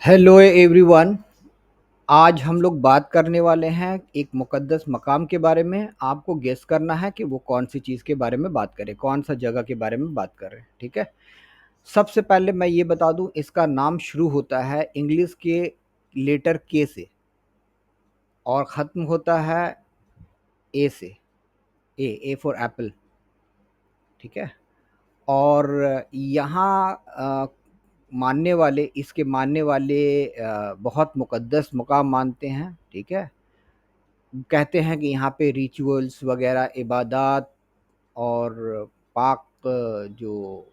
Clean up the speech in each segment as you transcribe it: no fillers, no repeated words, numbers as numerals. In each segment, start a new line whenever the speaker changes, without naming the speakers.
Hello everyone. आज हम लोग बात करने वाले हैं एक मुकद्दस मकाम के बारे में। आपको गेस करना है कि वो कौन सी चीज़ के बारे में बात करें, कौन सा जगह के बारे में बात कर रहे हैं। ठीक है। सबसे पहले मैं ये बता दूं, इसका नाम शुरू होता है इंग्लिश के लेटर के से और ख़त्म होता है ए से। A for Apple. ठीक है। और यहाँ मानने वाले, इसके मानने वाले बहुत मुकद्दस मुकाम मानते हैं। ठीक है। कहते हैं कि यहाँ पे रिचुअल्स वगैरह, इबादत और पाक जो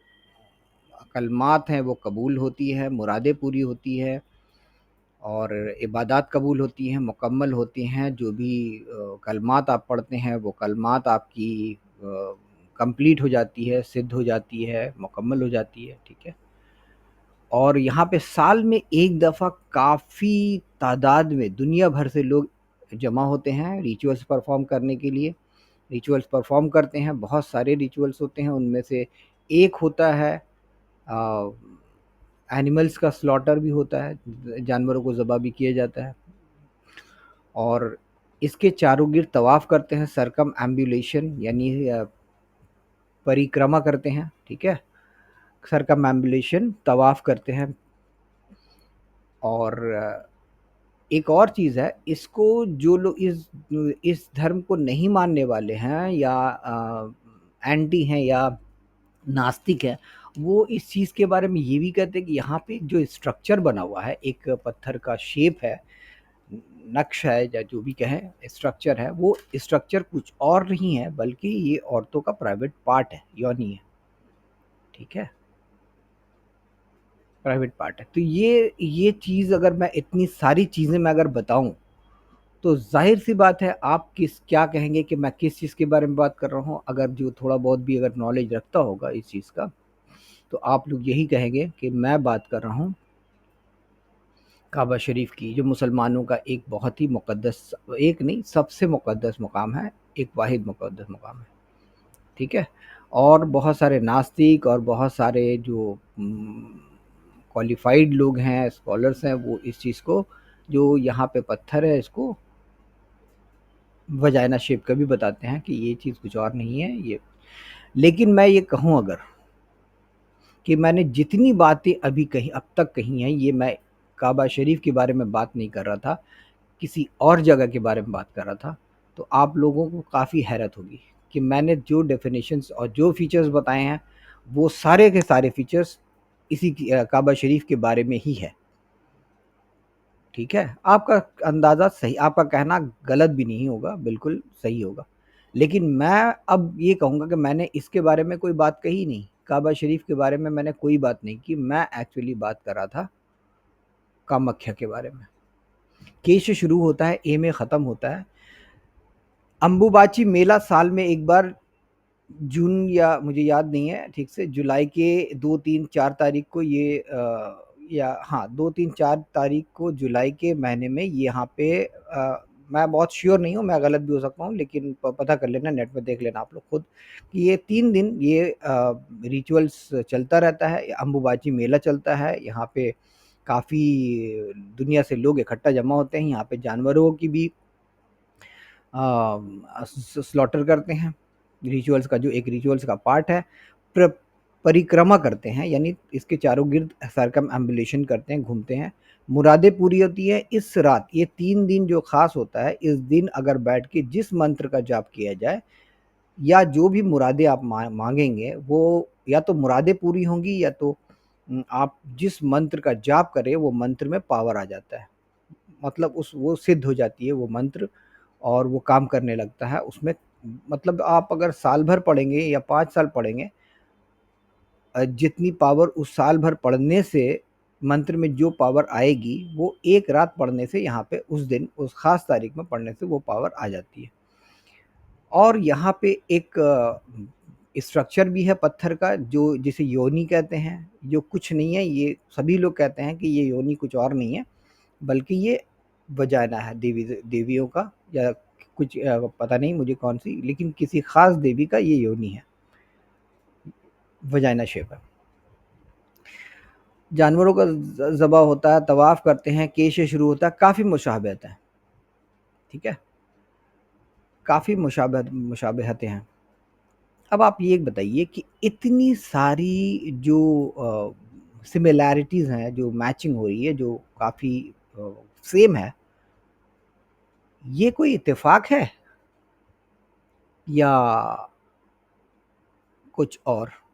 कलमात हैं वो कबूल होती है, मुरादें पूरी होती है और इबादत कबूल होती हैं, मुकम्मल होती हैं। जो भी कलमात आप पढ़ते हैं वो कलमात आपकी कंप्लीट हो जाती है, सिद्ध हो जाती है, मुकम्मल हो जाती है। ठीक है। और यहाँ पे साल में एक दफ़ा काफ़ी तादाद में दुनिया भर से लोग जमा होते हैं रिचुअल्स परफॉर्म करने के लिए। रिचुअल्स परफॉर्म करते हैं, बहुत सारे रिचुअल्स होते हैं। उनमें से एक होता है एनिमल्स का स्लॉटर भी होता है, जानवरों को ज़बह भी किया जाता है। और इसके चारों गिर्द तवाफ़ करते हैं, सरकम एम्बुलेशन यानी परिक्रमा करते हैं। ठीक है। सरकम एम्बुलेशन तवाफ़ करते हैं। और एक और चीज़ है, इसको जो लोग इस धर्म को नहीं मानने वाले हैं या एंटी हैं या नास्तिक हैं, वो इस चीज़ के बारे में ये भी कहते हैं कि यहाँ पे जो स्ट्रक्चर बना हुआ है, एक पत्थर का शेप है, नक्श है या जो भी कहें, स्ट्रक्चर है, वो स्ट्रक्चर कुछ और नहीं है बल्कि ये औरतों का प्राइवेट पार्ट है, योनि है। ठीक है। प्राइवेट पार्ट है। तो ये चीज़ अगर मैं इतनी सारी चीज़ें मैं अगर बताऊँ, तो ज़ाहिर-सी बात है आप क्या कहेंगे कि मैं किस चीज़ के बारे में बात कर रहा हूँ। अगर जो थोड़ा बहुत भी अगर नॉलेज रखता होगा इस चीज़ का, तो आप लोग यही कहेंगे कि मैं बात कर रहा हूँ काबा शरीफ की, जो मुसलमानों का एक बहुत ही मुक़द्दस, एक नहीं सबसे मुक़द्दस मुकाम है, एक वाहिद मुक़द्दस मुकाम है। ठीक है। और बहुत सारे नास्तिक और बहुत सारे जो क्वालिफ़ाइड लोग हैं, स्कॉलर्स हैं, वो इस चीज़ को, जो यहाँ पे पत्थर है, इसको वजाइना शेप का भी बताते हैं कि ये चीज़ कुछ और नहीं है ये। लेकिन मैं ये कहूँ अगर कि मैंने जितनी बातें अभी कही, अब तक कही हैं, ये मैं काबा शरीफ के बारे में बात नहीं कर रहा था, किसी और जगह के बारे में बात कर रहा था, तो आप लोगों को काफ़ी हैरत होगी कि मैंने जो डेफिनेशंस और जो फीचर्स बताए हैं, वो सारे के सारे फीचर्स इसी काबा शरीफ के बारे में ही है। ठीक है। आपका अंदाज़ा सही, आपका कहना गलत भी नहीं होगा, बिल्कुल सही होगा। लेकिन मैं अब ये कहूँगा कि मैंने इसके बारे में कोई बात कही नहीं, काबा शरीफ के बारे में मैंने कोई बात नहीं की। मैं एक्चुअली बात कर रहा था कामाख्या के बारे में। के से शुरू होता है, ए में ख़त्म होता है। अम्बुबाची मेला साल में एक बार, जून या मुझे याद नहीं है ठीक से, जुलाई के 2, 3, 4 तारीख को ये या हाँ 2, 3, 4 तारीख को जुलाई के महीने में यहाँ पे मैं बहुत श्योर नहीं हूँ, मैं गलत भी हो सकता हूँ, लेकिन पता कर लेना, नेट में देख लेना आप लोग खुद कि ये 3 दिन ये रिचुअल्स चलता रहता है, अम्बुबाची मेला चलता है। यहाँ पे काफ़ी दुनिया से लोग इकट्ठा जमा होते हैं। यहाँ पे जानवरों की भी स्लॉटर करते हैं, रिचुअल्स का जो एक रिचुअल्स का पार्ट है। परिक्रमा करते हैं, यानी इसके चारों गिर्द सरकम एम्बुलेशन करते हैं, घूमते हैं, मुरादें पूरी होती है इस रात। ये 3 दिन जो खास होता है, इस दिन अगर बैठ के जिस मंत्र का जाप किया जाए या जो भी मुरादें आप मांगेंगे, वो या तो मुरादें पूरी होंगी या तो आप जिस मंत्र का जाप करें वो मंत्र में पावर आ जाता है, मतलब उस वो सिद्ध हो जाती है वो मंत्र और वो काम करने लगता है उसमें। मतलब आप अगर साल भर पढ़ेंगे या 5 साल पढ़ेंगे, जितनी पावर उस साल भर पढ़ने से मंत्र में जो पावर आएगी, वो एक रात पढ़ने से यहाँ पे उस दिन, उस ख़ास तारीख में पढ़ने से वो पावर आ जाती है। और यहाँ पे एक स्ट्रक्चर भी है पत्थर का, जो जिसे योनि कहते हैं, जो कुछ नहीं है। ये सभी लोग कहते हैं कि ये योनि कुछ और नहीं है, बल्कि ये वजाना है देवियों का, या कुछ पता नहीं मुझे कौन-सी, लेकिन किसी ख़ास देवी का ये योनि है, वजाइना शेप है। जानवरों का ज़बह होता है, तवाफ़ करते हैं, के से शुरू होता है, काफ़ी मुशाबहत है, ठीक है? काफ़ी मुशाबहतें हैं। अब आप ये बताइए कि इतनी सारी जो सिमिलैरिटीज़ हैं, जो मैचिंग हो रही है, जो काफ़ी सेम है, ये कोई इत्तेफ़ाक है या कुछ और?